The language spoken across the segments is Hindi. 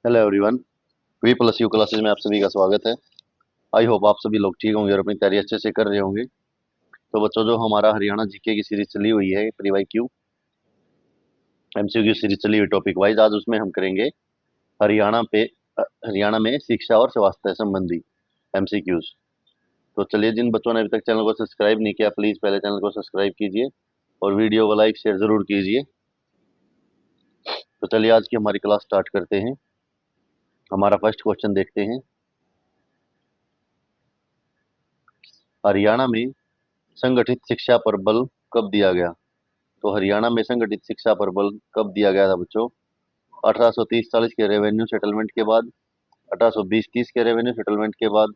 Hello everyone. We plus you classes में आप सभी का स्वागत है। आई होप आप सभी लोग ठीक होंगे और अपनी तैयारी अच्छे से कर रहे होंगे। तो बच्चों, जो हमारा हरियाणा जीके की सीरीज चली हुई है pre Y Q MCQ series चली हुई टॉपिक वाइज, आज उसमें हम करेंगे हरियाणा पे हरियाणा में शिक्षा और स्वास्थ्य संबंधी एमसीक्यूज। तो चलिए, जिन बच्चों ने अभी तक चैनल को सब्सक्राइब नहीं किया, प्लीज पहले चैनल को सब्सक्राइब कीजिए और वीडियो को लाइक शेयर जरूर कीजिए। तो चलिए, आज की हमारी क्लास स्टार्ट करते हैं। हमारा फर्स्ट क्वेश्चन देखते हैं। हरियाणा में संगठित शिक्षा पर बल कब दिया गया? तो हरियाणा में संगठित शिक्षा पर बल कब दिया गया था बच्चों? 1830-40 के रेवेन्यू सेटलमेंट के बाद, 1820-30 के रेवेन्यू सेटलमेंट के बाद,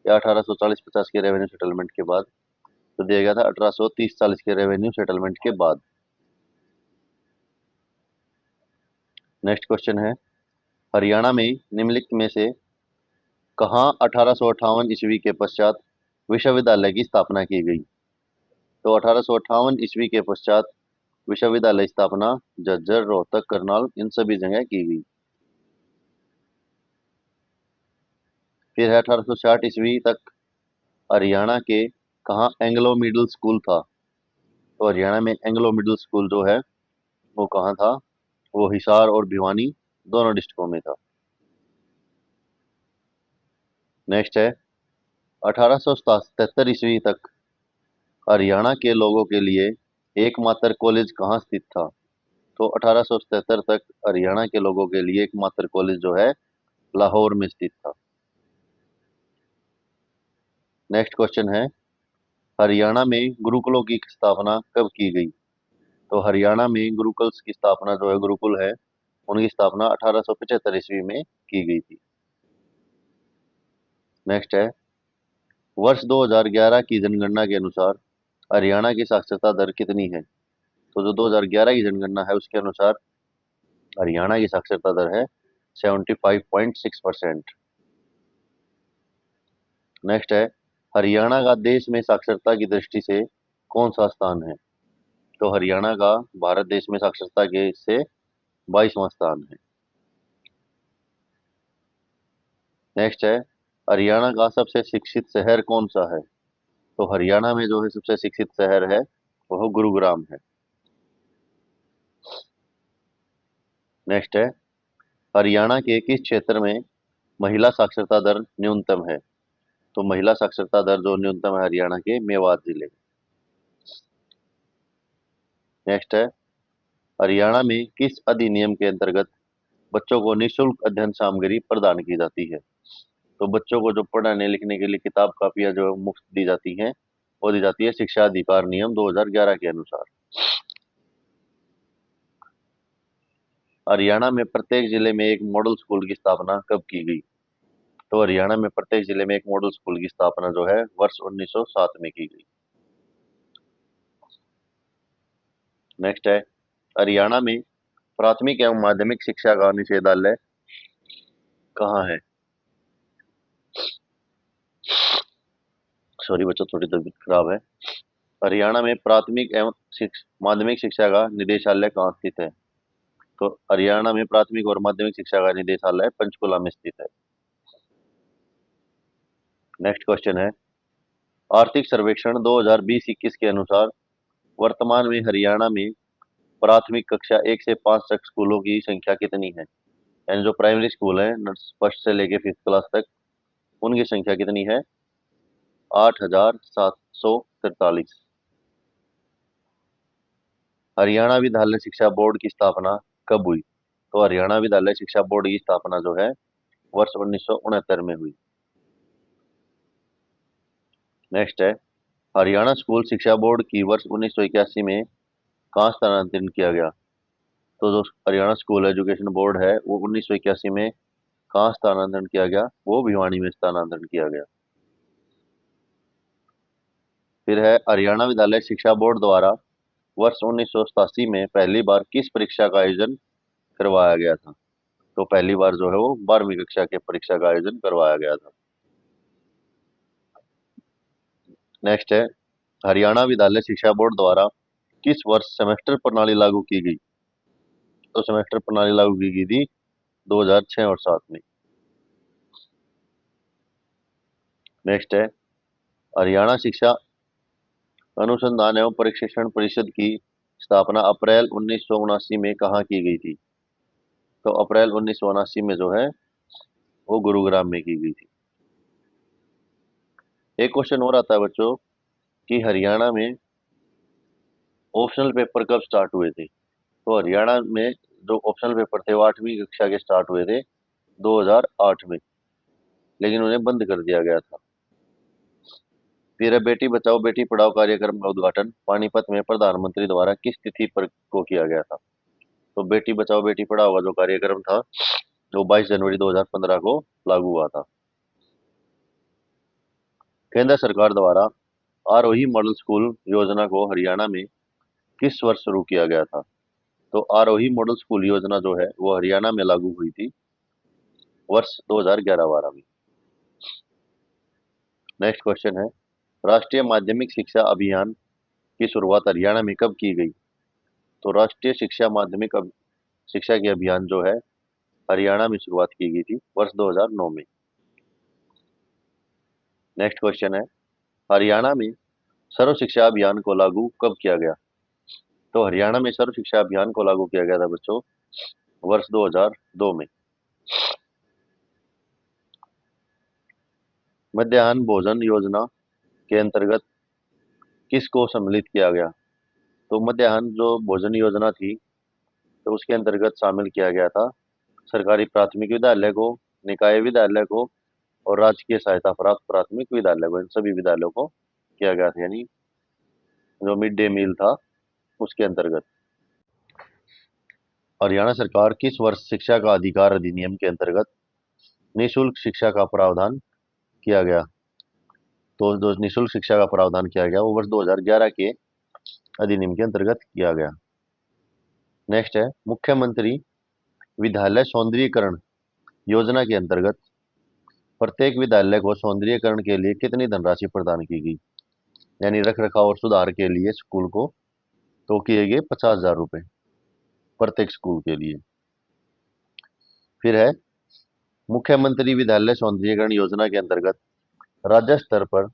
या 1840-50 के रेवेन्यू सेटलमेंट के बाद? तो दिया गया था 1830-40 के रेवेन्यू सेटलमेंट के बाद। नेक्स्ट क्वेश्चन है, हरियाणा में निम्नलिखित में से कहाँ 1858 ईस्वी के पश्चात विश्वविद्यालय की स्थापना की गई? तो 1858 ईस्वी के पश्चात विश्वविद्यालय स्थापना झज्जर, रोहतक, करनाल, इन सभी जगह की गई। फिर है 1860 ईस्वी तक हरियाणा के कहाँ एंग्लो मिडिल स्कूल था? तो हरियाणा में एंग्लो मिडिल स्कूल जो है वो कहाँ था? वो हिसार और भिवानी दोनों डिस्ट्रिक्टों में था। नेक्स्ट है, 1877 ईस्वी तक हरियाणा के लोगों के लिए एकमात्र कॉलेज कहाँ स्थित था? तो 1877 तक हरियाणा के लोगों के लिए एकमात्र कॉलेज जो है लाहौर में स्थित था। नेक्स्ट क्वेश्चन है, हरियाणा में गुरुकुलों की स्थापना कब की गई? तो हरियाणा में गुरुकुल्स की स्थापना जो है, गुरुकुल है, उनकी स्थापना 1875 ईस्वी में की गई थी। नेक्स्ट है, वर्ष 2011 की जनगणना के अनुसार हरियाणा की साक्षरता दर कितनी है? तो जो 2011 की जनगणना है उसके अनुसार हरियाणा की साक्षरता दर है 75.6%। नेक्स्ट है, हरियाणा का देश में साक्षरता की दृष्टि से कौन सा स्थान है? तो हरियाणा का भारत देश में साक्षरता के से 22वां स्थान है। नेक्स्ट है, हरियाणा का सबसे शिक्षित शहर कौन सा है? तो हरियाणा में जो है सबसे शिक्षित शहर है वह गुरुग्राम है। नेक्स्ट है, हरियाणा के किस क्षेत्र में महिला साक्षरता दर न्यूनतम है? तो महिला साक्षरता दर जो न्यूनतम है हरियाणा के मेवात जिले में। नेक्स्ट है, हरियाणा में किस अधिनियम के अंतर्गत बच्चों को निःशुल्क अध्ययन सामग्री प्रदान की जाती है? तो बच्चों को जो पढ़ने लिखने के लिए किताब कापियां जो मुफ्त दी जाती हैं वो दी जाती है शिक्षा अधिकार नियम 2011 के अनुसार। हरियाणा में प्रत्येक जिले में एक मॉडल स्कूल की स्थापना कब की गई? तो हरियाणा में प्रत्येक जिले में एक मॉडल स्कूल की स्थापना जो है वर्ष 1907 में की गई। नेक्स्ट है, हरियाणा में प्राथमिक एवं माध्यमिक शिक्षा का निषेधालय कहाँ है? सॉरी बच्चों, थोड़ी तबीयत खराब है। हरियाणा में प्राथमिक एवं माध्यमिक शिक्षा का निदेशालय कहाँ स्थित है? तो हरियाणा में प्राथमिक और माध्यमिक शिक्षा का निदेशालय पंचकुला में स्थित है। नेक्स्ट क्वेश्चन है, आर्थिक सर्वेक्षण 2020-21 के अनुसार वर्तमान में हरियाणा में प्राथमिक कक्षा 1 से 5 तक स्कूलों की संख्या कितनी है? यानी जो प्राइमरी स्कूल है फर्स्ट से लेके फिफ्थ क्लास तक, उनकी संख्या कितनी है? 8,743। हरियाणा विद्यालय शिक्षा बोर्ड की स्थापना कब हुई? तो हरियाणा विद्यालय शिक्षा बोर्ड की स्थापना जो है वर्ष 1969 में हुई। नेक्स्ट है, हरियाणा स्कूल शिक्षा बोर्ड की वर्ष 1981 में कहाँ स्थानांतरित किया गया? तो जो हरियाणा स्कूल एजुकेशन बोर्ड है वो 1981 में कहाँ स्थानांतरण किया गया? वो भिवानी में स्थानांतरण किया गया। फिर है, हरियाणा विद्यालय शिक्षा बोर्ड द्वारा वर्ष 1987 में पहली बार किस परीक्षा का आयोजन करवाया गया था? तो पहली बार जो है वो 12वीं कक्षा के परीक्षा का आयोजन करवाया गया था। नेक्स्ट है, हरियाणा विद्यालय शिक्षा बोर्ड द्वारा किस वर्ष सेमेस्टर प्रणाली लागू की गई? तो सेमेस्टर प्रणाली लागू की गई थी 2006 और 7 में। नेक्स्ट है, हरियाणा शिक्षा अनुसंधान एवं प्रशिक्षण परिषद की स्थापना अप्रैल 1979 में कहाँ की गई थी? तो अप्रैल 1979 में जो है वो गुरुग्राम में की गई थी। एक क्वेश्चन और आता है बच्चों कि हरियाणा में ऑप्शनल पेपर कब स्टार्ट हुए थे? तो हरियाणा में जो ऑप्शनल पेपर थे वो 8वीं कक्षा के स्टार्ट हुए थे 2008 में, लेकिन उन्हें बंद कर दिया गया था। फिर है, बेटी बचाओ बेटी पढ़ाओ कार्यक्रम का उद्घाटन पानीपत में प्रधानमंत्री द्वारा किस तिथि पर को किया गया था? तो बेटी बचाओ बेटी पढ़ाओ का जो कार्यक्रम था वो 22 जनवरी 2015 को लागू हुआ था। केंद्र सरकार द्वारा आरोही मॉडल स्कूल योजना को हरियाणा में किस वर्ष शुरू किया गया था? तो आरोही मॉडल स्कूल योजना जो है वो हरियाणा में लागू हुई थी वर्ष 2011-12 में। नेक्स्ट क्वेश्चन है, राष्ट्रीय माध्यमिक शिक्षा अभियान की शुरुआत हरियाणा में कब की गई? तो राष्ट्रीय शिक्षा माध्यमिक शिक्षा के अभियान जो है हरियाणा में शुरुआत की गई थी वर्ष 2009 में। नेक्स्ट क्वेश्चन है, हरियाणा में सर्व शिक्षा अभियान को लागू कब किया गया? तो हरियाणा में सर्व शिक्षा अभियान को लागू किया गया था बच्चों वर्ष 2002 में। मध्याह्न भोजन योजना के अंतर्गत किसको सम्मिलित किया गया? तो मध्याह्न जो भोजन योजना थी तो उसके अंतर्गत शामिल किया गया था सरकारी प्राथमिक विद्यालय को, निकाय विद्यालय को और राजकीय सहायता प्राप्त प्राथमिक विद्यालय को, इन सभी विद्यालयों को किया गया था, यानी जो मिड डे मील था उसके अंतर्गत। हरियाणा सरकार किस वर्ष शिक्षा का अधिकार अधिनियम के अंतर्गत निःशुल्क शिक्षा का प्रावधान किया गया? तो जो निःशुल्क शिक्षा का प्रावधान किया गया वो वर्ष 2011 के अधिनियम के अंतर्गत किया गया। नेक्स्ट है, मुख्यमंत्री विद्यालय सौंदर्यीकरण योजना के अंतर्गत प्रत्येक विद्यालय को सौंदर्यीकरण के लिए कितनी धनराशि प्रदान की गई? यानी रख रखाव और सुधार के लिए स्कूल को तो किए गए 50,000 रुपए प्रत्येक स्कूल के लिए। फिर है, मुख्यमंत्री विद्यालय सौंदर्यीकरण योजना के अंतर्गत राज्य स्तर पर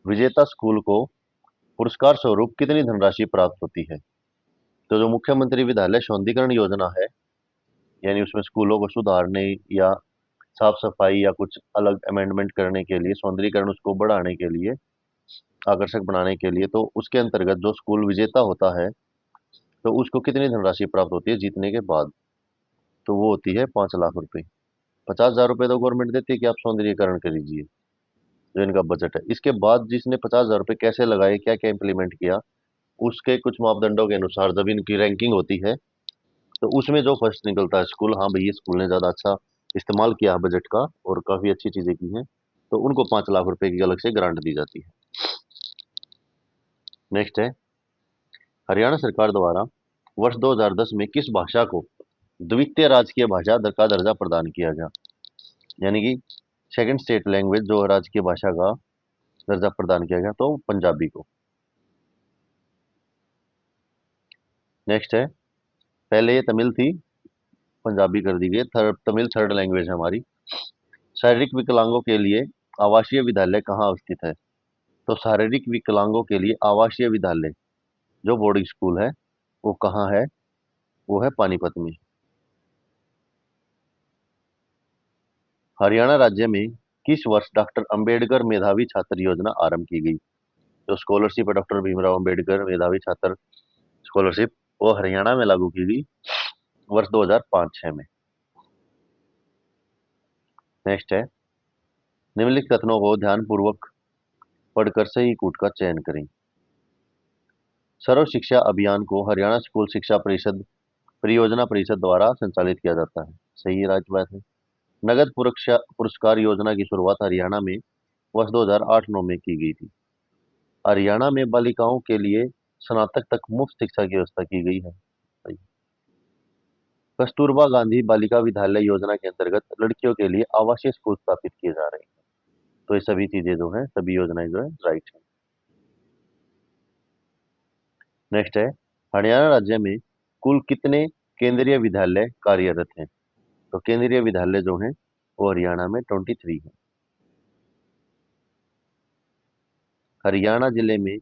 विजेता स्कूल को पुरस्कार स्वरूप कितनी धनराशि प्राप्त होती है? तो जो मुख्यमंत्री विद्यालय सौंदर्यीकरण योजना है, यानी उसमें स्कूलों को सुधारने या साफ सफाई या कुछ अलग अमेंडमेंट करने के लिए, सौंदर्यीकरण उसको बढ़ाने के लिए, आकर्षक बनाने के लिए, तो उसके अंतर्गत जो स्कूल विजेता होता है तो उसको कितनी धनराशि प्राप्त होती है जीतने के बाद? तो वो होती है 5 लाख रुपए। 50,000 रुपए तो गवर्नमेंट देती है कि आप सौंदर्यीकरण करीजिए, जो इनका बजट है। इसके बाद जिसने 50,000 रुपए कैसे लगाए, क्या क्या इंप्लीमेंट किया, उसके कुछ मापदंडों के अनुसार जब इनकी रैंकिंग होती है तो उसमें जो फर्स्ट निकलता है स्कूल, हाँ भाई ये स्कूल ने ज़्यादा अच्छा इस्तेमाल किया है बजट का और काफ़ी अच्छी चीज़ें की हैं, तो उनको 5 लाख रुपए की अलग से ग्रांट दी जाती है। नेक्स्ट है, हरियाणा सरकार द्वारा वर्ष 2010 में किस भाषा को द्वितीय राजकीय भाषा का दर्जा प्रदान किया गया? यानी कि सेकंड स्टेट लैंग्वेज जो राजकीय भाषा का दर्जा प्रदान किया गया, तो पंजाबी को। नेक्स्ट है, पहले ये तमिल थी, पंजाबी कर दी गई, तमिल थर्ड लैंग्वेज है हमारी। शारीरिक विकलांगों के लिए आवासीय विद्यालय कहाँ स्थित है? तो शारीरिक विकलांगों के लिए आवासीय विद्यालय जो बोर्डिंग स्कूल है वो कहाँ है? वो है पानीपत में। हरियाणा राज्य में किस वर्ष डॉक्टर अंबेडकर मेधावी छात्र योजना आरंभ की गई? जो स्कॉलरशिप है डॉक्टर भीमराव अंबेडकर मेधावी छात्र स्कॉलरशिप, वो हरियाणा में लागू की गई वर्ष 2005-06 में। नेक्स्ट है, निम्नलिखित कथनों को ध्यानपूर्वक पढ़कर सही कूट का चयन करें। सर्व शिक्षा अभियान को हरियाणा स्कूल शिक्षा परिषद परियोजना परिषद द्वारा संचालित किया जाता है। सही राइट बात है। नगद पुरस्कार योजना की शुरुआत हरियाणा में वर्ष 2008-09 में की गई थी। हरियाणा में बालिकाओं के लिए स्नातक तक मुफ्त शिक्षा की व्यवस्था की गई है। सही। कस्तूरबा गांधी बालिका विद्यालय योजना के अंतर्गत लड़कियों के लिए आवासीय स्कूल स्थापित किए जा रहे हैं। तो ये सभी चीजें जो है, सभी योजनाएं जो है राइट है। नेक्स्ट है, हरियाणा राज्य में कुल कितने केंद्रीय विद्यालय कार्यरत हैं? तो केंद्रीय विद्यालय जो है वो हरियाणा में 23 है। हरियाणा जिले में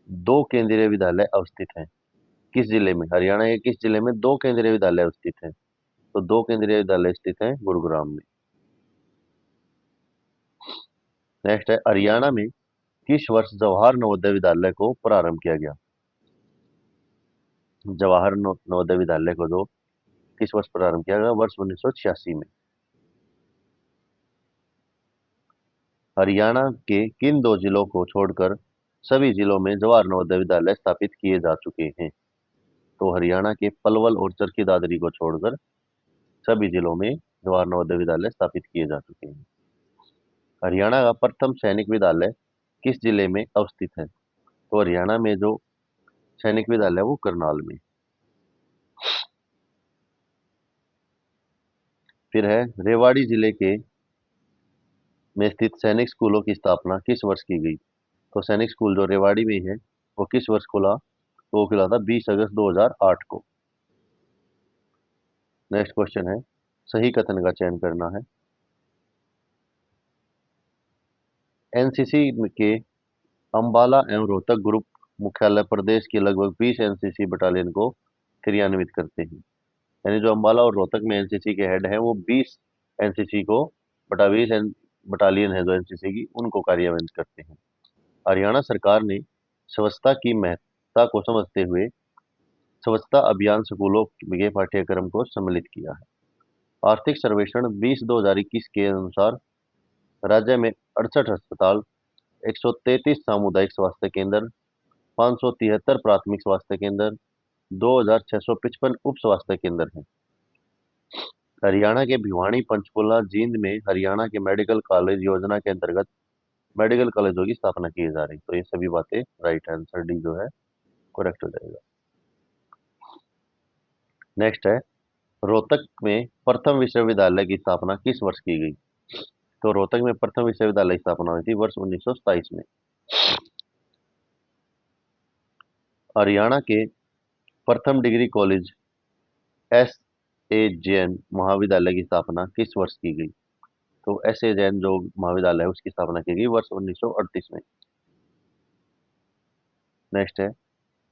दो केंद्रीय विद्यालय अवस्थित हैं। किस जिले में? हरियाणा के किस जिले में दो केंद्रीय विद्यालय स्थित हैं? तो दो केंद्रीय विद्यालय स्थित हैं गुरुग्राम में। नेक्स्ट है, हरियाणा में किस वर्ष जवाहर नवोदय विद्यालय को प्रारंभ किया गया? जवाहर नवोदय विद्यालय को जो किस वर्ष प्रारंभ किया गया? वर्ष 1986 में। हरियाणा के किन दो जिलों को छोड़कर सभी जिलों में जवाहर नवोदय विद्यालय स्थापित किए जा चुके हैं? तो हरियाणा के पलवल और चरखी दादरी को छोड़कर सभी जिलों में जवाहर नवोदय विद्यालय स्थापित किए जा चुके हैं। हरियाणा का प्रथम सैनिक विद्यालय किस जिले में अवस्थित है? तो हरियाणा में जो सैनिक विद्यालय है वो करनाल में। फिर है, रेवाड़ी जिले के में स्थित सैनिक स्कूलों की स्थापना किस वर्ष की गई? तो सैनिक स्कूल जो रेवाड़ी में है वो किस वर्ष खुला? तो वो खुला था 20 अगस्त 2008 को। नेक्स्ट क्वेश्चन है, सही कथन का चयन करना है। एनसीसी के अंबाला एवं रोहतक ग्रुप मुख्यालय प्रदेश के लगभग 20 एनसीसी बटालियन को क्रियान्वित करते हैं। यानी जो अंबाला और रोहतक में एनसीसी के हेड हैं वो 20 एनसीसी को 20 बटालियन है जो एनसीसी की उनको कार्यान्वित करते हैं। हरियाणा सरकार ने स्वच्छता की महत्ता को समझते हुए स्वच्छता अभियान स्कूलों के पाठ्यक्रम को सम्मिलित किया है। आर्थिक सर्वेक्षण 20/2021 के अनुसार राज्य में 68 अस्पताल, 133 सामुदायिक स्वास्थ्य केंद्र, 573 प्राथमिक स्वास्थ्य केंद्र, 2655 उप स्वास्थ्य केंद्र हैं। हरियाणा के भिवानी, पंचकुला, जींद में हरियाणा के मेडिकल कॉलेज योजना के अंतर्गत मेडिकल कॉलेजों की स्थापना की जा रही है। तो ये सभी बातें राइट आंसर डी जो है करेक्ट हो जाएगा। नेक्स्ट है, रोहतक में प्रथम विश्वविद्यालय की स्थापना किस वर्ष की गई? तो रोहतक में प्रथम विश्वविद्यालय की स्थापना हुई थी वर्ष 1927 में। हरियाणा के प्रथम degree college S A Jain महाविद्यालय की स्थापना किस वर्ष की गई? तो एस ए जैन जो महाविद्यालय है उसकी स्थापना की गई वर्ष 1938 में। नेक्स्ट है,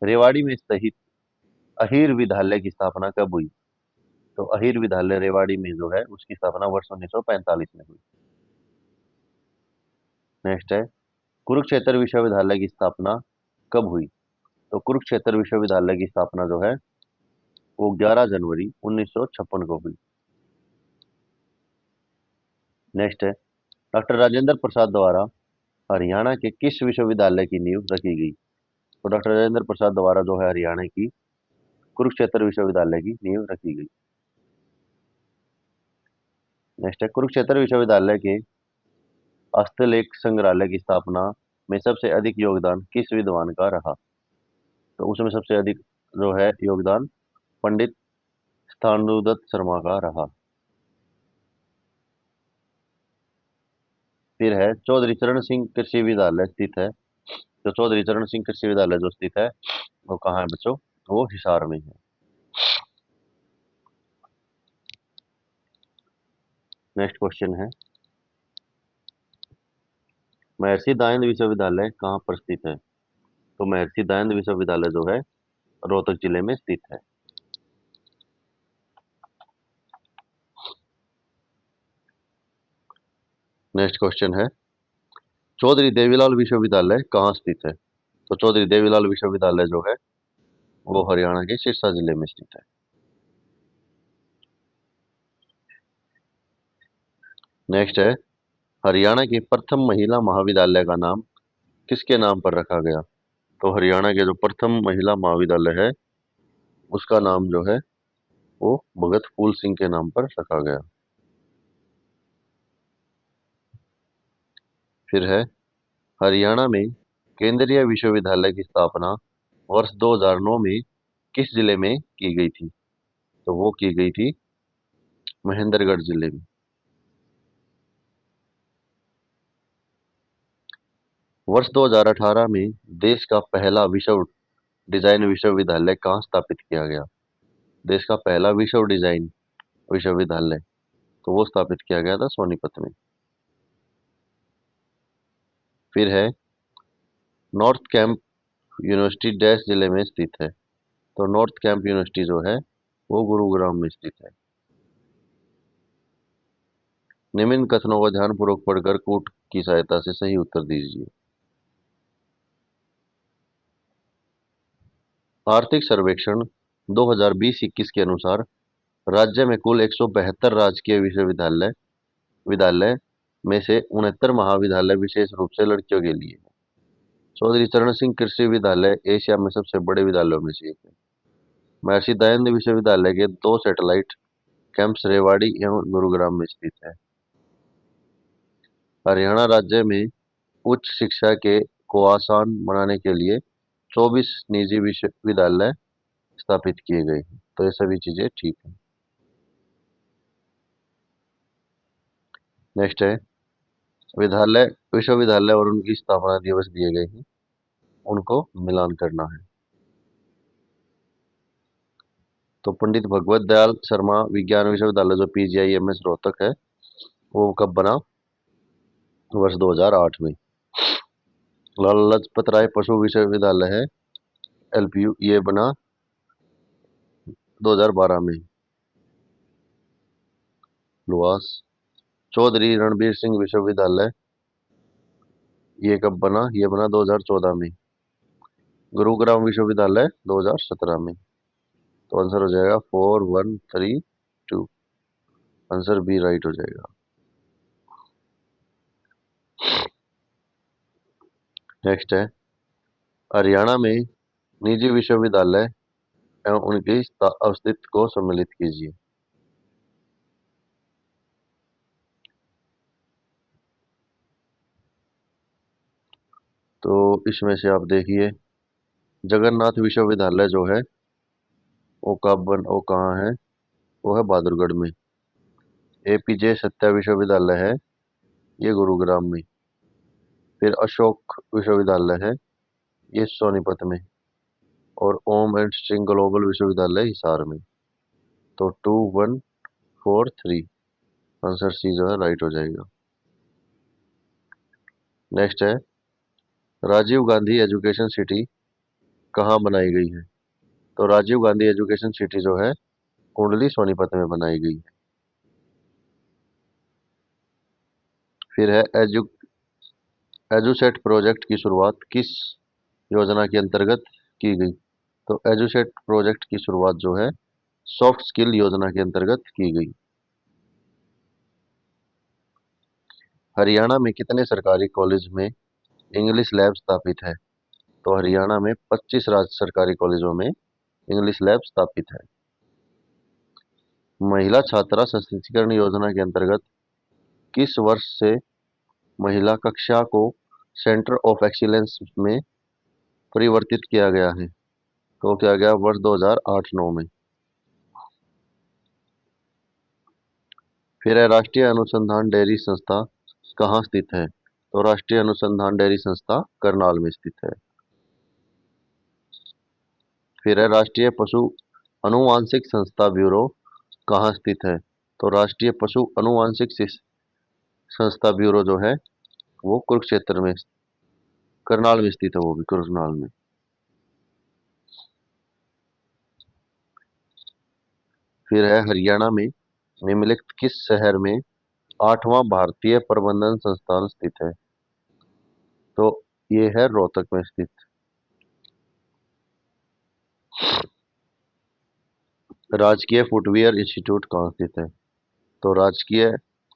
रेवाड़ी में स्थित अहीर विद्यालय की स्थापना कब हुई? तो अहीर विद्यालय रेवाड़ी में जो है उसकी स्थापना वर्ष 1945 में हुई। नेक्स्ट है, कुरुक्षेत्र विश्वविद्यालय की स्थापना कब हुई? तो कुरुक्षेत्र विश्वविद्यालय की स्थापना जो है वो 11 जनवरी 1956 को हुई। नेक्स्ट है, डॉक्टर राजेंद्र प्रसाद द्वारा हरियाणा के किस विश्वविद्यालय की नींव रखी गई? तो डॉक्टर राजेंद्र प्रसाद द्वारा जो है हरियाणा की कुरुक्षेत्र विश्वविद्यालय की नींव रखी गई। नेक्स्ट है, कुरुक्षेत्र विश्वविद्यालय के हस्तलेख संग्रहालय की स्थापना में सबसे अधिक योगदान किस विद्वान का रहा? तो उसमें सबसे अधिक जो है योगदान पंडित स्थाणुदत्त शर्मा का रहा। फिर है, चौधरी चरण सिंह कृषि विद्यालय स्थित है। जो चौधरी चरण सिंह कृषि विद्यालय जो स्थित है वो कहाँ है बच्चों? वो हिसार में है। नेक्स्ट क्वेश्चन है, महर्षि दयानंद विश्वविद्यालय कहाँ पर स्थित है? तो महर्षि दयानंद विश्वविद्यालय जो है रोहतक जिले में स्थित है। नेक्स्ट क्वेश्चन है, चौधरी देवीलाल विश्वविद्यालय कहाँ स्थित है? तो चौधरी देवीलाल विश्वविद्यालय जो है वो हरियाणा के सिरसा जिले में स्थित है। नेक्स्ट है, हरियाणा के प्रथम महिला महाविद्यालय का नाम किसके नाम पर रखा गया? तो हरियाणा के जो प्रथम महिला महाविद्यालय है उसका नाम जो है वो भगत फूल सिंह के नाम पर रखा गया। फिर है, हरियाणा में केंद्रीय विश्वविद्यालय की स्थापना वर्ष 2009 में किस जिले में की गई थी? तो वो की गई थी महेंद्रगढ़ जिले में। वर्ष 2018 में देश का पहला विश्व डिजाइन विश्वविद्यालय कहाँ स्थापित किया गया? देश का पहला विश्व डिजाइन विश्वविद्यालय, तो वो स्थापित किया गया था सोनीपत में। फिर है नॉर्थ कैंप यूनिवर्सिटी डैश जिले में स्थित है। तो नॉर्थ कैंप यूनिवर्सिटी जो है वो गुरुग्राम में स्थित है। निम्न कथनों को ध्यानपूर्वक पढ़कर कूट की सहायता से सही उत्तर दीजिए। आर्थिक सर्वेक्षण 2020-21 के अनुसार राज्य में कुल 172 राजकीय विश्वविद्यालय विद्यालय में से 69 महाविद्यालय विशेष रूप से लड़कियों के लिए है। चौधरी चरण सिंह कृषि विद्यालय एशिया में सबसे बड़े विद्यालयों में से एक है। महर्षि दयानंद विश्वविद्यालय के 2 सैटेलाइट कैंपस रेवाड़ी एवं गुरुग्राम में स्थित है। हरियाणा राज्य में उच्च शिक्षा के को आसान बनाने के लिए 24 निजी विश्वविद्यालय स्थापित किए गए हैं। तो ये सभी चीजें ठीक है। नेक्स्ट है विश्वविद्यालय और उनकी स्थापना दिवस दिए गए हैं, उनको मिलान करना है। तो पंडित भगवत दयाल शर्मा विज्ञान विश्वविद्यालय जो PGIMS रोहतक है, वो कब बना? वर्ष 2008 में। लाला लाजपत राय पशु विश्वविद्यालय है LPU, ये बना 2012 में। लुआस। चौधरी रणबीर सिंह विश्वविद्यालय, ये कब बना? ये बना 2014 में। गुरुग्राम विश्वविद्यालय 2017 में। तो आंसर हो जाएगा 4132। आंसर बी राइट हो जाएगा। नेक्स्ट है हरियाणा में निजी विश्वविद्यालय एवं उनके अस्तित्व को सम्मिलित कीजिए। तो इसमें से आप देखिए जगन्नाथ विश्वविद्यालय जो है वो कहाँ है? वो है बहादुरगढ़ में। APJ सत्या विश्वविद्यालय है, ये गुरुग्राम में। फिर अशोक विश्वविद्यालय है, ये सोनीपत में। और ओम एंड स्ट्रिंग ग्लोबल विश्वविद्यालय हिसार में। तो 2143 आंसर सी जो है राइट हो जाएगा। नेक्स्ट है राजीव गांधी एजुकेशन सिटी कहाँ बनाई गई है? तो राजीव गांधी एजुकेशन सिटी जो है कुंडली सोनीपत में बनाई गई है। फिर है एजुसेट प्रोजेक्ट की शुरुआत किस योजना के अंतर्गत की गई? तो एजुसेट प्रोजेक्ट की शुरुआत जो है सॉफ्ट स्किल योजना के अंतर्गत की गई। हरियाणा में कितने सरकारी कॉलेज में इंग्लिश लैब स्थापित है? तो हरियाणा में 25 राज्य सरकारी कॉलेजों में इंग्लिश लैब स्थापित है। महिला छात्रा सशक्तिकरण योजना के अंतर्गत किस वर्ष से महिला कक्षा को सेंटर ऑफ एक्सीलेंस में परिवर्तित किया गया है? तो क्या गया वर्ष 2008-9 में। फिर है राष्ट्रीय अनुसंधान डेयरी संस्था कहाँ स्थित है? तो राष्ट्रीय अनुसंधान डेयरी संस्था करनाल में स्थित है। फिर है राष्ट्रीय पशु अनुवांशिक संस्था ब्यूरो कहाँ स्थित है? तो राष्ट्रीय पशु अनुवांशिक संस्था ब्यूरो जो है वो कुरुक्षेत्र में करनाल में स्थित है, वो भी करनाल में। फिर है हरियाणा में निम्नलिखित किस शहर में 8वां भारतीय प्रबंधन संस्थान स्थित है? तो ये है रोहतक में स्थित। राजकीय फुटवियर इंस्टीट्यूट कहाँ स्थित है? तो राजकीय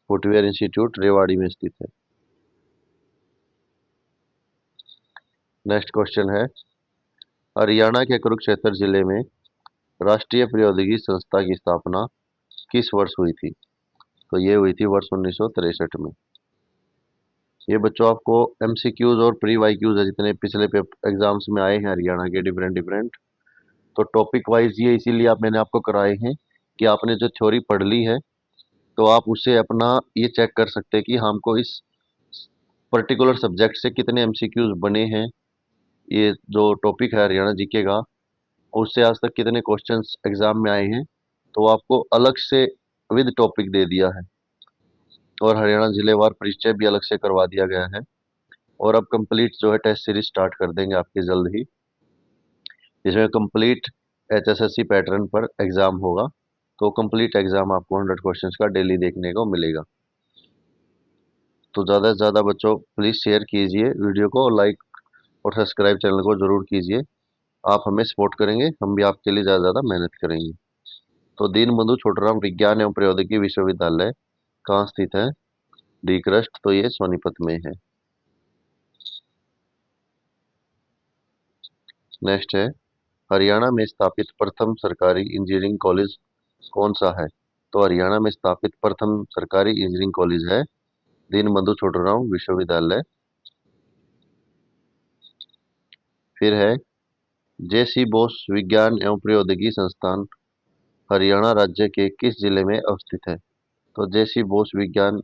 फुटवियर इंस्टीट्यूट रेवाड़ी में स्थित है। नेक्स्ट क्वेश्चन है हरियाणा के कुरुक्षेत्र जिले में राष्ट्रीय प्रौद्योगिकी संस्था की स्थापना किस वर्ष हुई थी? तो ये हुई थी वर्ष 1963 में। ये बच्चों आपको MCQs और प्री YQs है जितने पिछले एग्जाम्स में आए हैं हरियाणा के डिफरेंट डिफरेंट, तो टॉपिक वाइज ये इसीलिए मैंने आपको कराए हैं कि आपने जो थ्योरी पढ़ ली है तो आप उससे अपना ये चेक कर सकते हैं कि हमको इस पर्टिकुलर सब्जेक्ट से कितने MCQs बने हैं। ये जो टॉपिक है हरियाणा जीके का, उससे आज तक कितने क्वेश्चंस एग्जाम में आए हैं, तो आपको अलग से विद टॉपिक दे दिया है, और हरियाणा जिलेवार परिचय भी अलग से करवा दिया गया है। और अब कंप्लीट जो है टेस्ट सीरीज स्टार्ट कर देंगे आपकी जल्द ही, जिसमें कंप्लीट HSSC पैटर्न पर एग्जाम होगा। तो कंप्लीट एग्जाम आपको 100 क्वेश्चंस का डेली देखने को मिलेगा। तो ज़्यादा से ज़्यादा बच्चों प्लीज़ शेयर कीजिए वीडियो को, लाइक और सब्सक्राइब चैनल को ज़रूर कीजिए। आप हमें सपोर्ट करेंगे, हम भी आपके लिए ज़्यादा ज़्यादा मेहनत करेंगे। तो दीनबंधु छोटूराम विज्ञान एवं प्रौद्योगिकी विश्वविद्यालय कहाँ स्थित है? डी क्रस्ट, तो ये सोनीपत में है। नेक्स्ट है, हरियाणा में स्थापित प्रथम सरकारी इंजीनियरिंग कॉलेज कौन सा है? तो हरियाणा में स्थापित प्रथम सरकारी इंजीनियरिंग कॉलेज है दीनबंधु छोटूराम विश्वविद्यालय। फिर है, JC बोस विज्ञान एवं प्रौद्योगिकी संस्थान हरियाणा राज्य के किस जिले में अवस्थित है? तो JC बोस विज्ञान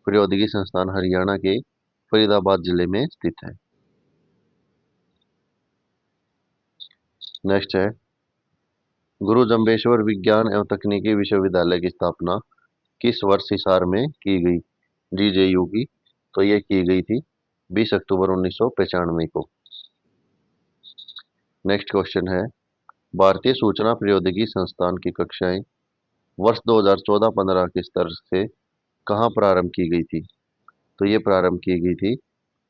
प्रौद्योगिकी संस्थान हरियाणा के फरीदाबाद जिले में स्थित है। नेक्स्ट है, गुरु जम्बेश्वर विज्ञान एवं तकनीकी विश्वविद्यालय की स्थापना किस वर्ष हिसार में की गई? GJU की, तो ये की गई थी 20 अक्टूबर 1995 को। नेक्स्ट क्वेश्चन है, भारतीय सूचना प्रौद्योगिकी संस्थान की कक्षाएं वर्ष 2014-15 के स्तर से कहाँ प्रारंभ की गई थी? तो ये प्रारंभ की गई थी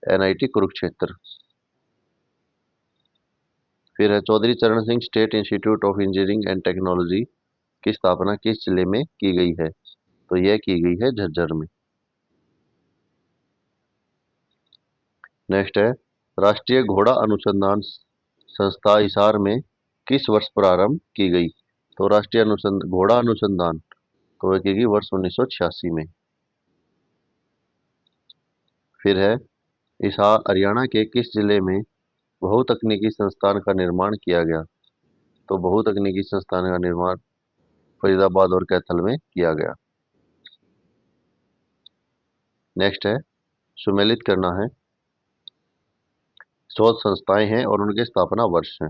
NIT कुरुक्षेत्र। फिर है, चौधरी चरण Singh state institute of engineering and technology की स्थापना किस जिले में की गई है? तो यह की गई है झज्जर में। नेक्स्ट है, राष्ट्रीय घोड़ा अनुसंधान संस्था हिसार में किस वर्ष प्रारंभ की गई? तो राष्ट्रीय घोड़ा अनुसंधान तो यह की गई वर्ष 1986 में। फिर है, हिसार हरियाणा के किस जिले में बहुतकनीकी संस्थान का निर्माण किया गया? तो बहुतकनीकी संस्थान का निर्माण फरीदाबाद और कैथल में किया गया। नेक्स्ट है, सुमेलित करना है, शोध संस्थाएं हैं और उनके स्थापना वर्ष हैं।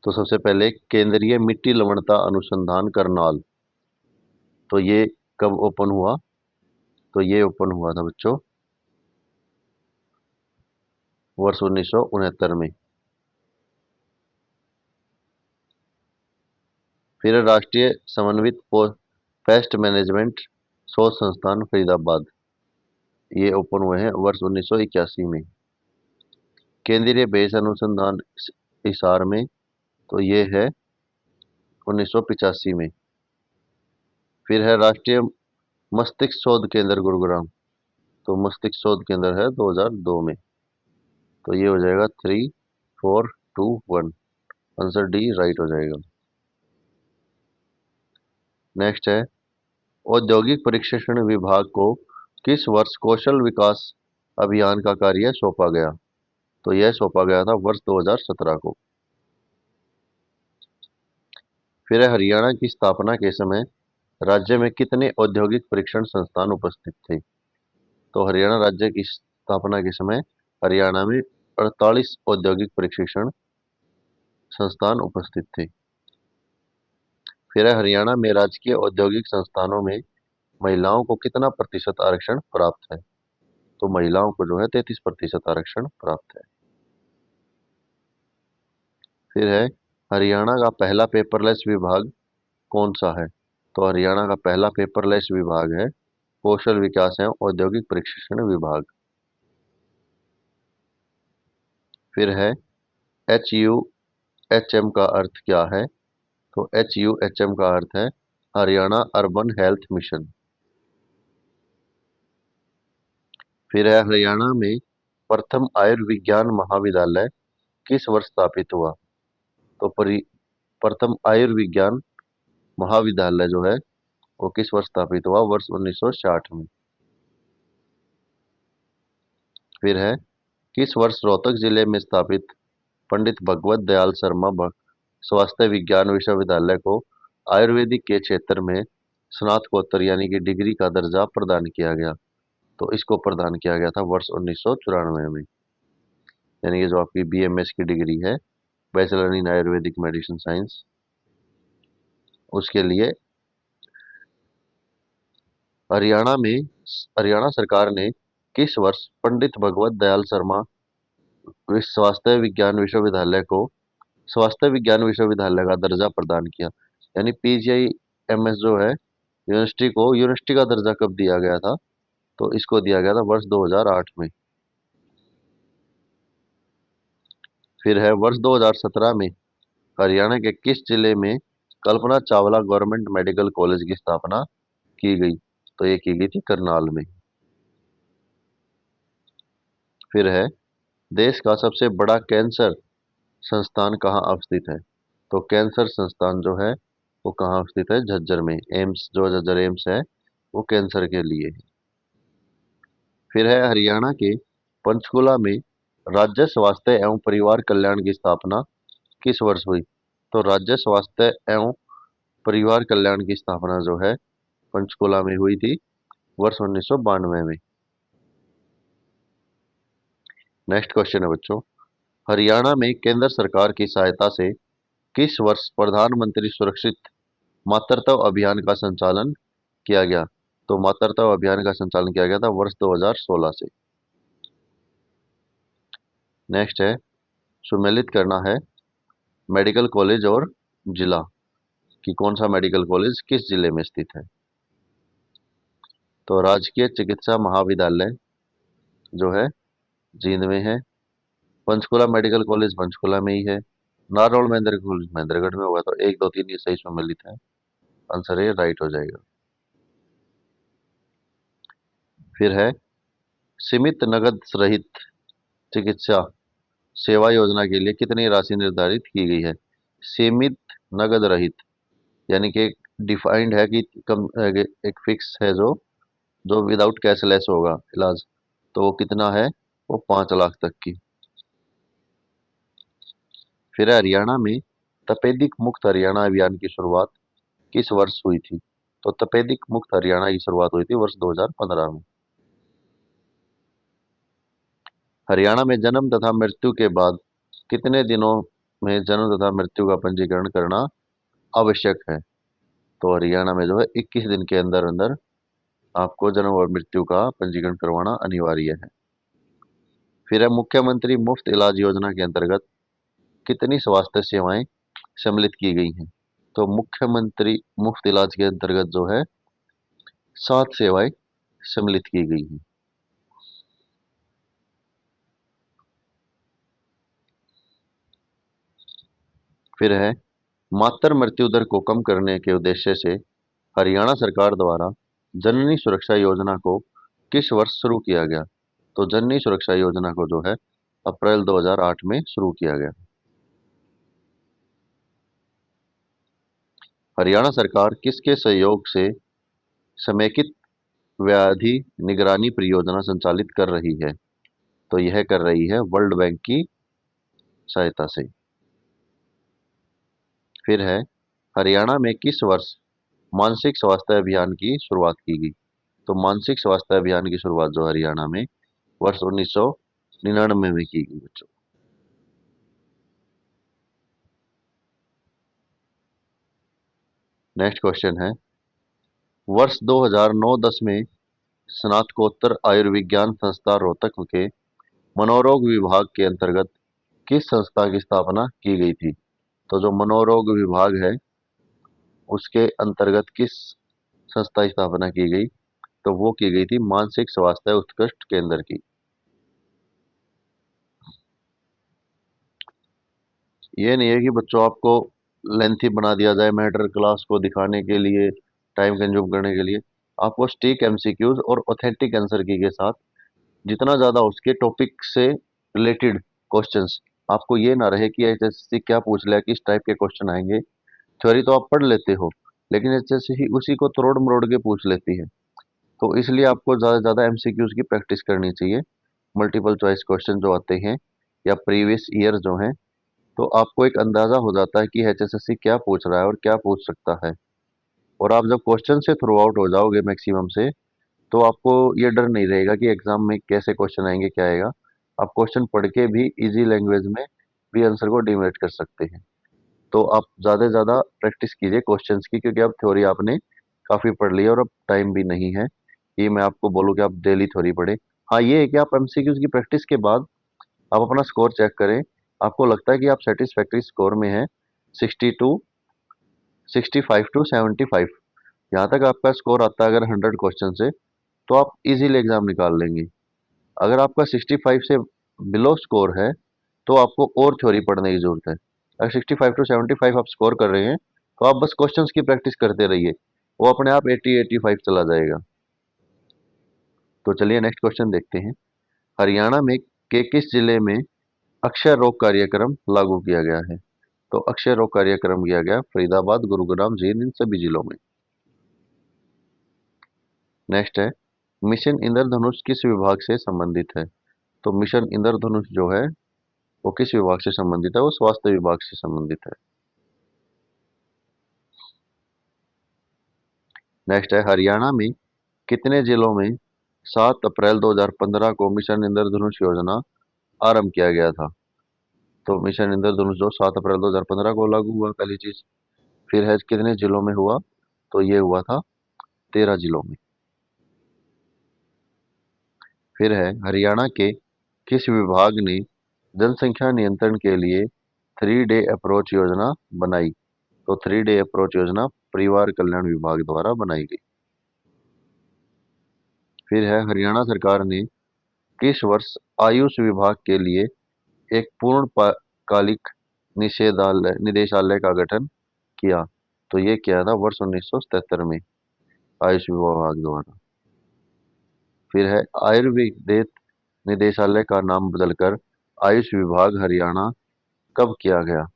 तो सबसे पहले केंद्रीय मिट्टी लवणता अनुसंधान करनाल, तो ये कब ओपन हुआ? तो ये ओपन हुआ था बच्चों वर्ष 1969 में। फिर राष्ट्रीय समन्वित पेस्ट मैनेजमेंट शोध संस्थान फरीदाबाद, ये ओपन हुए हैं वर्ष 1981 में। केंद्रीय बेस अनुसंधान हिसार में, तो ये है 1985 में। फिर है राष्ट्रीय मस्तिष्क शोध केंद्र गुरुग्राम, तो मस्तिष्क शोध केंद्र है 2002 में। तो ये हो जाएगा 3, 4, 2, 1, आंसर डी राइट हो जाएगा। नेक्स्ट है, औद्योगिक प्रशिक्षण विभाग को किस वर्ष कौशल विकास अभियान का कार्य सौंपा गया? तो यह सौंपा गया था वर्ष 2017 को। फिर है, हरियाणा की स्थापना के समय राज्य में कितने औद्योगिक प्रशिक्षण संस्थान उपस्थित थे? तो हरियाणा राज्य की स्थापना के समय हरियाणा में 48 औद्योगिक प्रशिक्षण संस्थान उपस्थित थे। फिर है, हरियाणा में राजकीय औद्योगिक संस्थानों में महिलाओं को कितना प्रतिशत आरक्षण प्राप्त है? तो महिलाओं को जो है 33% आरक्षण प्राप्त है। फिर है, हरियाणा का पहला पेपरलेस विभाग कौन सा है? तो हरियाणा का पहला पेपरलेस विभाग है कौशल विकास एवं औद्योगिक प्रशिक्षण विभाग। फिर है, HUHM का अर्थ क्या है? तो HUHM का अर्थ है हरियाणा अर्बन हेल्थ मिशन। फिर है, हरियाणा में प्रथम आयुर्विज्ञान महाविद्यालय किस वर्ष स्थापित हुआ? तो प्रथम आयुर्विज्ञान महाविद्यालय जो है वो किस वर्ष स्थापित हुआ? वर्ष 1960 में। फिर है, किस वर्ष रोहतक जिले में स्थापित पंडित भगवत दयाल शर्मा स्वास्थ्य विज्ञान विश्वविद्यालय को आयुर्वेदिक के क्षेत्र में स्नातकोत्तर यानी कि डिग्री का दर्जा प्रदान किया गया? तो इसको प्रदान किया गया था वर्ष 1994 में। यानी कि जो आपकी बीएमएस की डिग्री है, bachelor in Ayurvedic medicine science, उसके लिए हरियाणा में हरियाणा सरकार ने किस वर्ष पंडित भगवत दयाल शर्मा स्वास्थ्य विज्ञान विश्वविद्यालय को स्वास्थ्य विज्ञान विश्वविद्यालय का दर्जा प्रदान किया? यानी पीजीआईएमएस जो है यूनिवर्सिटी को यूनिवर्सिटी का दर्जा कब दिया गया था? तो इसको दिया गया था वर्ष 2008 में। फिर है वर्ष 2017 में हरियाणा के किस जिले में Kalpana Chawla government medical college की स्थापना की गई? तो ये की गई थी करनाल में। फिर है देश का सबसे बड़ा कैंसर संस्थान कहाँ अवस्थित है? तो कैंसर संस्थान जो है वो कहाँ अवस्थित है? झज्जर में। एम्स जो झज्जर एम्स है वो कैंसर के लिए है। फिर है हरियाणा के पंचकुला में राज्य स्वास्थ्य एवं परिवार कल्याण की स्थापना किस वर्ष हुई? तो राज्य स्वास्थ्य एवं परिवार कल्याण की स्थापना जो है पंचकुला में हुई थी वर्ष 1992 में। नेक्स्ट क्वेश्चन है बच्चों, हरियाणा में केंद्र सरकार की सहायता से किस वर्ष प्रधानमंत्री सुरक्षित मातृत्व अभियान का संचालन किया गया? तो मातृत्व अभियान का संचालन किया गया था वर्ष 2016 से। नेक्स्ट है सुमेलित करना है मेडिकल कॉलेज और जिला कि कौन सा मेडिकल कॉलेज किस जिले में स्थित है। तो राजकीय चिकित्सा महाविद्यालय जो है जींद में है, पंचकुला मेडिकल कॉलेज पंचकुला में ही है, नारनौल महेंद्र कॉलेज महेंद्रगढ़ में होगा। तो 1 2 3 ये सही सुमेलित है, आंसर ये राइट हो जाएगा। फिर है सीमित नकद रहित चिकित्सा सेवा योजना के लिए कितनी राशि निर्धारित की गई है? सीमित नकद रहित यानी कि डिफाइंड है कि कम एक फिक्स है जो जो विदाउट कैशलेस होगा इलाज, तो वो कितना है? वो 5 लाख तक की। फिर हरियाणा में तपेदिक मुक्त हरियाणा अभियान की शुरुआत किस वर्ष हुई थी? तो तपेदिक मुक्त हरियाणा की शुरुआत हुई थी वर्ष 2015 में। हरियाणा में जन्म तथा मृत्यु के बाद कितने दिनों में जन्म तथा मृत्यु का पंजीकरण करना आवश्यक है? तो हरियाणा में जो है 21 दिन के अंदर अंदर आपको जन्म और मृत्यु का पंजीकरण करवाना अनिवार्य है। फिर है मुख्यमंत्री मुफ्त इलाज योजना के अंतर्गत कितनी स्वास्थ्य सेवाएं सम्मिलित की गई हैं? तो मुख्यमंत्री मुफ्त इलाज के अंतर्गत जो है 7 सेवाएं सम्मिलित की गई हैं। फिर है मातृ मृत्यु दर को कम करने के उद्देश्य से हरियाणा सरकार द्वारा जननी सुरक्षा योजना को किस वर्ष शुरू किया गया? तो जननी सुरक्षा योजना को जो है अप्रैल 2008 में शुरू किया गया। हरियाणा सरकार किसके सहयोग से समेकित व्याधि निगरानी परियोजना संचालित कर रही है? तो यह कर रही है वर्ल्ड बैंक की सहायता से। फिर है हरियाणा में किस वर्ष मानसिक स्वास्थ्य अभियान की शुरुआत की गई? तो मानसिक स्वास्थ्य अभियान की शुरुआत जो हरियाणा में वर्ष 1999 में की गई बच्चों। नेक्स्ट क्वेश्चन है वर्ष 2009-10 में स्नातकोत्तर आयुर्विज्ञान संस्था रोहतक के मनोरोग विभाग के अंतर्गत किस संस्था की स्थापना की गई थी? तो जो मनोरोग विभाग है उसके अंतर्गत किस संस्था की स्थापना की गई? तो वो की गई थी मानसिक स्वास्थ्य उत्कृष्ट केंद्र की। ये नहीं है कि बच्चों आपको लेंथी बना दिया जाए मैटर क्लास को दिखाने के लिए, टाइम कंज्यूम करने के लिए। आपको स्टिक एमसीक्यूज और ऑथेंटिक आंसर की के साथ जितना ज़्यादा उसके टॉपिक से रिलेटेड क्वेश्चंस, आपको ये ना रहे कि एचएससी क्या पूछ लिया, किस टाइप के क्वेश्चन आएंगे। थ्योरी तो आप पढ़ लेते हो लेकिन एचएससी उसी को तोड़ मरोड़ के पूछ लेती है। तो इसलिए आपको ज़्यादा से ज़्यादा एमसीक्यूज की प्रैक्टिस करनी चाहिए। मल्टीपल चॉइस क्वेश्चन जो आते हैं या प्रीवियस ईयर जो हैं, तो आपको एक अंदाज़ा हो जाता है कि एचएसएससी क्या पूछ रहा है और क्या पूछ सकता है। और आप जब क्वेश्चन से थ्रू आउट हो जाओगे मैक्सिमम से, तो आपको ये डर नहीं रहेगा कि एग्जाम में कैसे क्वेश्चन आएंगे, क्या आएगा। आप क्वेश्चन पढ़ के भी इजी लैंग्वेज में भी आंसर को डिमेट कर सकते हैं। तो आप ज़्यादा से ज़्यादा प्रैक्टिस कीजिए क्वेश्चंस की, क्योंकि अब थ्योरी आपने काफ़ी पढ़ ली है और अब टाइम भी नहीं है कि मैं आपको बोलूँ कि आप डेली थ्योरी पढ़े। हाँ, ये है कि आप एमसीक्यूज की प्रैक्टिस के बाद आप अपना स्कोर चेक करें। आपको लगता है कि आप सेटिस्फैक्ट्री स्कोर में हैं 65 टू 75, यहाँ तक आपका स्कोर आता है अगर 100 क्वेश्चन से, तो आप इजीली एग्जाम निकाल लेंगे। अगर आपका 65 से बिलो स्कोर है, तो आपको और थ्योरी पढ़ने की जरूरत है। अगर 65 टू 75 आप स्कोर कर रहे हैं, तो आप बस क्वेश्चंस की प्रैक्टिस करते रहिए, वो अपने आप 80 85 चला जाएगा। तो चलिए नेक्स्ट क्वेश्चन देखते हैं। हरियाणा में के किस जिले में अक्षय रोग कार्यक्रम लागू किया गया है? तो अक्षय रोग कार्यक्रम किया गया फरीदाबाद, गुरुग्राम, जींद, इन सभी जिलों में। नेक्स्ट है, मिशन इंद्रधनुष किस विभाग से संबंधित है? तो मिशन इंद्रधनुष जो है वो किस विभाग से संबंधित है? वो स्वास्थ्य विभाग से संबंधित है। नेक्स्ट है, हरियाणा में कितने जिलों में 7 अप्रैल 2015 को मिशन इंद्रधनुष योजना आरंभ किया गया था? तो मिशन इंद्रधनुष जो 7 अप्रैल 2015 को लागू हुआ, पहली चीज। फिर है कितने जिलों में हुआ? तो ये हुआ था 13 जिलों में। फिर है, हरियाणा के किस विभाग ने जनसंख्या नियंत्रण के लिए 3 डे अप्रोच योजना बनाई? तो 3 डे अप्रोच योजना परिवार कल्याण विभाग द्वारा बनाई गई। फिर है, हरियाणा सरकार ने किस वर्ष आयुष विभाग के लिए एक पूर्णकालिक निदेशालय का गठन किया? तो ये किया था वर्ष 1977 में आयुष विभाग द्वारा। फिर है, आयुर्वेद निदेशालय का नाम बदलकर आयुष विभाग हरियाणा कब किया गया?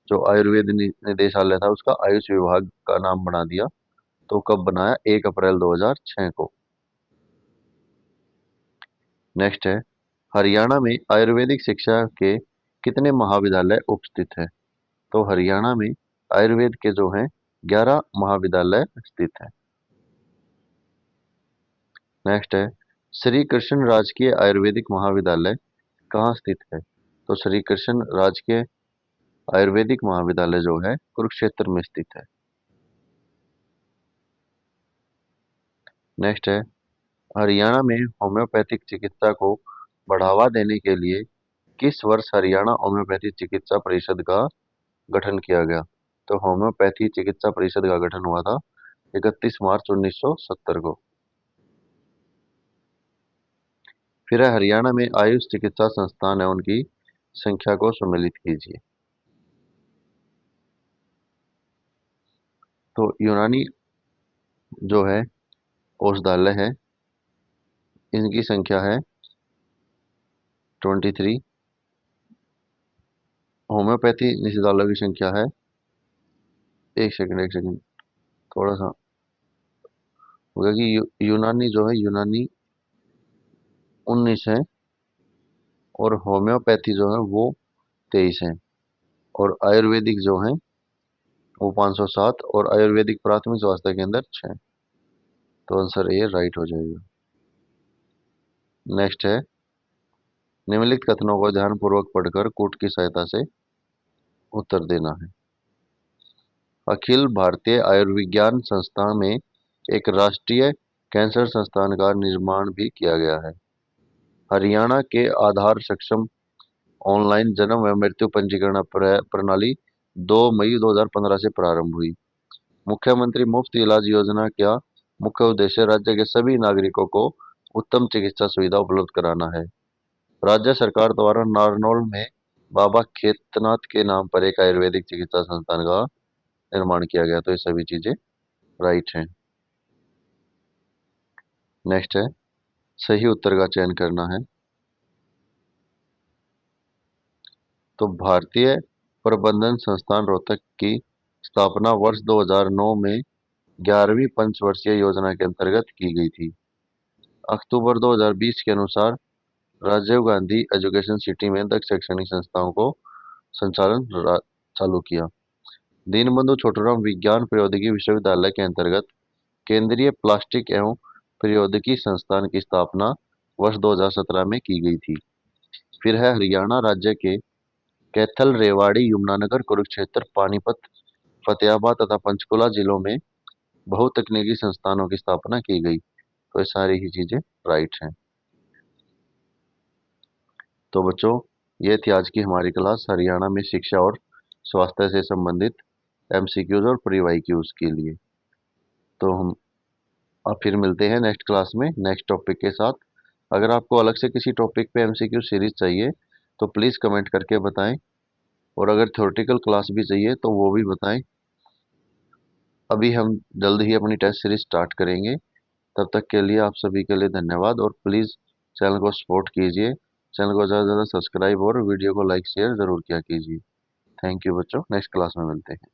जो आयुर्वेद निदेशालय था उसका आयुष विभाग का नाम बना दिया। तो कब बनाया? 1 अप्रैल 2006 को। नेक्स्ट है, हरियाणा में आयुर्वेदिक शिक्षा के कितने महाविद्यालय उपस्थित है? तो हरियाणा में आयुर्वेद के जो हैं 11 महाविद्यालय स्थित हैं। नेक्स्ट है, श्री कृष्ण राजकीय आयुर्वेदिक महाविद्यालय कहाँ स्थित है? तो श्री कृष्ण राजकीय आयुर्वेदिक महाविद्यालय जो है कुरुक्षेत्र में स्थित है। नेक्स्ट है, हरियाणा में होम्योपैथिक चिकित्सा को बढ़ावा देने के लिए किस वर्ष हरियाणा होम्योपैथी चिकित्सा परिषद का गठन किया गया? तो होम्योपैथी चिकित्सा परिषद का गठन हुआ था 31 मार्च 1970 को। फिर है, हरियाणा में आयुष चिकित्सा संस्थान है उनकी संख्या को सम्मिलित कीजिए। तो यूनानी जो है औषधालय है, इनकी संख्या है 23। होम्योपैथी निषेधालयों की संख्या है, एक सेकंड थोड़ा सा होगा कि यूनानी जो है, यूनानी 19 है, और होम्योपैथी जो है वो 23 है, और आयुर्वेदिक जो है वो 507, और आयुर्वेदिक प्राथमिक स्वास्थ्य केंद्र 6। तो आंसर ए राइट हो जाएगा। नेक्स्ट है, निम्नलिखित कथनों को ध्यानपूर्वक पढ़कर कूट की सहायता से उत्तर देना है। अखिल भारतीय आयुर्विज्ञान संस्थान में एक राष्ट्रीय कैंसर संस्थान का निर्माण भी किया गया है। हरियाणा के आधार सक्षम ऑनलाइन जन्म व मृत्यु पंजीकरण प्रणाली 2 मई 2015 से प्रारंभ हुई। मुख्यमंत्री मुफ्त इलाज योजना का मुख्य उद्देश्य राज्य के सभी नागरिकों को उत्तम चिकित्सा सुविधा उपलब्ध कराना है। राज्य सरकार द्वारा नारनौल में बाबा खेतनाथ के नाम पर एक आयुर्वेदिक चिकित्सा संस्थान का निर्माण किया गया। तो ये सभी चीजें राइट हैं। नेक्स्ट है, सही उत्तर का चयन करना है। तो भारतीय प्रबंधन संस्थान रोहतक की स्थापना वर्ष 2009 में 11वीं पंचवर्षीय योजना के अंतर्गत की गई थी। अक्टूबर 2020 के अनुसार राजीव गांधी एजुकेशन सिटी में दक्ष शैक्षणिक संस्थाओं को संचालन चालू किया। दीनबंधु छोटूराम विज्ञान प्रौद्योगिकी विश्वविद्यालय के अंतर्गत केंद्रीय प्लास्टिक एवं प्रौद्योगिकी संस्थान की स्थापना वर्ष 2017 में की गई थी। फिर है हरियाणा राज्य के कैथल, रेवाड़ी, यमुनानगर, कुरुक्षेत्र, पानीपत, फतेहाबाद तथा पंचकुला जिलों में बहुतकनीकी संस्थानों की स्थापना की गई। तो ये सारी ही चीजें राइट हैं। तो बच्चों, ये थी आज की हमारी क्लास हरियाणा में शिक्षा और स्वास्थ्य से संबंधित एमसीक्यूज और प्री वाईक्यूज के लिए। तो हम अब फिर मिलते हैं नेक्स्ट क्लास में नेक्स्ट टॉपिक के साथ। अगर आपको अलग से किसी टॉपिक पे एमसीक्यू सीरीज चाहिए तो प्लीज़ कमेंट करके बताएं, और अगर थ्योरेटिकल क्लास भी चाहिए तो वो भी बताएं। अभी हम जल्द ही अपनी टेस्ट सीरीज स्टार्ट करेंगे। तब तक के लिए आप सभी के लिए धन्यवाद, और प्लीज़ चैनल को सपोर्ट कीजिए। चैनल को ज़्यादा से ज़्यादा सब्सक्राइब और वीडियो को लाइक शेयर ज़रूर किया कीजिए। थैंक यू बच्चों, नेक्स्ट क्लास में मिलते हैं।